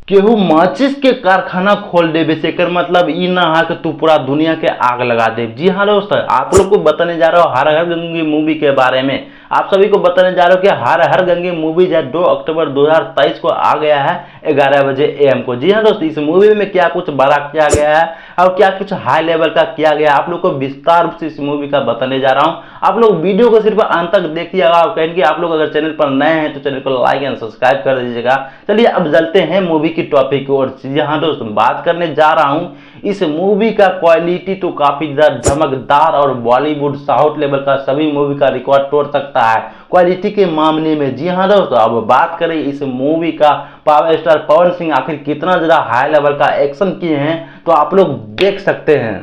केहू माचिस के कारखाना खोल देवे से एकर मतलब ई ना है कि तू पूरा दुनिया के आग लगा दे। जी हाँ दोस्तों, आप लोग को बताने जा रहा हूँ हर हर गंगे मूवी के बारे में। आप सभी को बताने जा रहा हूँ कि हर हर गंगे मूवी जो 2 अक्टूबर 2023 को आ गया है 11 बजे AM को। जी हाँ दोस्तों, इस मूवी में क्या कुछ बड़ा किया गया है और क्या कुछ हाई लेवल का किया गया है, आप लोग को विस्तार से इस मूवी का बताने जा रहा हूँ। आप लोग वीडियो को सिर्फ अंत तक देखिएगा और कहेंगे आप लोग अगर चैनल पर नए हैं तो चैनल को लाइक एंड सब्सक्राइब कर दीजिएगा। चलिए अब चलते हैं मूवी की टॉपिक की ओर। यहाँ दोस्तों बात करने जा रहा हूँ, इस मूवी का क्वालिटी तो काफी ज्यादा धमकदार और बॉलीवुड साउथ लेवल का सभी मूवी का रिकॉर्ड तोड़ सकता है क्वालिटी के मामले में। जी हाँ दोस्तों, अब बात करें इस मूवी का, पावर स्टार पवन सिंह आखिर कितना ज्यादा हाई लेवल का एक्शन किए हैं तो आप लोग देख सकते हैं।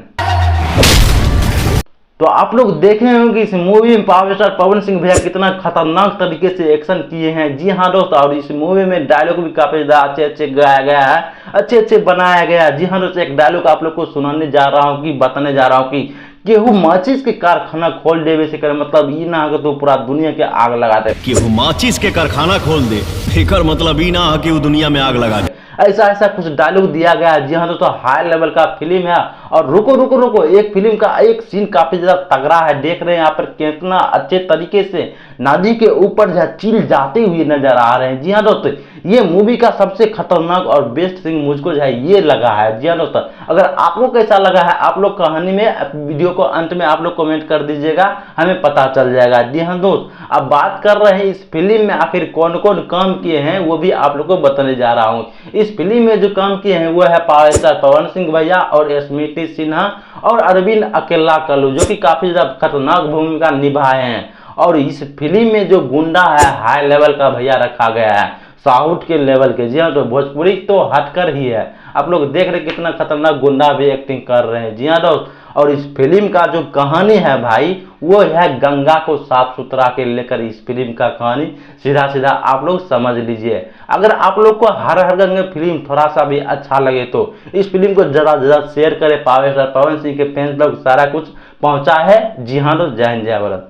तो आप लोग देखे होंगे कि इस मूवी में पावर स्टार पवन सिंह भैया कितना खतरनाक तरीके से एक्शन किए हैं। जी हाँ दोस्तों, और इस मूवी में डायलॉग भी काफी ज्यादा अच्छे अच्छे गाया गया है, अच्छे अच्छे बनाया गया है। जी हाँ दोस्तों, एक डायलॉग आप लोग को सुनाने जा रहा हूँ, कि बताने जा रहा हूँ कि केहू माचिस के कारखाना खोल देवे से कर मतलब ई ना कि तो पूरा दुनिया के आग लगा दे। केहू माचिस के कारखाना खोल दे एकर मतलब ई ना कि वो दुनिया में आग लगा दे। ऐसा ऐसा कुछ डायलॉग दिया गया है। जी हाँ दोस्तों, हाई लेवल का फिल्म है। और रुको रुको रुको, एक फिल्म का एक सीन काफी ज्यादा तगड़ा है। देख रहे हैं यहाँ पर कितना अच्छे तरीके से नदी के ऊपर जो चिल जाते हुए नजर आ रहे हैं। जी हाँ दोस्तों, ये मूवी का सबसे खतरनाक और बेस्ट सीन मुझको जो है ये लगा है। जी हाँ दोस्तों, अगर आपको कैसा लगा है आप लोग कहानी में वीडियो को अंत में आप लोग कमेंट कर दीजिएगा, हमें पता चल जाएगा। जी हाँ दोस्त, अब बात कर रहे हैं इस फिल्म में आखिर कौन कौन काम किए हैं वो भी आप लोग को बताने जा रहा हूँ। इस फिल्म में जो काम किए हैं वो है पावर स्टार पवन सिंह भैया और स्मृति सिन्हा और अरविंद अकेला कल्लू, जो कि काफी ज्यादा खतरनाक भूमिका निभाए हैं। और इस फिल्म में जो गुंडा है हाई लेवल का भैया रखा गया है, साउथ के लेवल के। जी हाँ, तो भोजपुरी तो हटकर ही है। आप लोग देख रहे कितना खतरनाक गुंडा भी एक्टिंग कर रहे हैं। जी हाँ दोस्त, और इस फिल्म का जो कहानी है भाई वो है गंगा को साफ सुथरा के लेकर इस फिल्म का कहानी सीधा सीधा आप लोग समझ लीजिए। अगर आप लोग को हर हर गंगे फिल्म थोड़ा सा भी अच्छा लगे तो इस फिल्म को ज्यादा से ज्यादा शेयर करें। पावर स्टार पवन सिंह के फैंस लोग सारा कुछ पहुंचा है। जी हाँ दोस्त, जय हिंद जय भारत।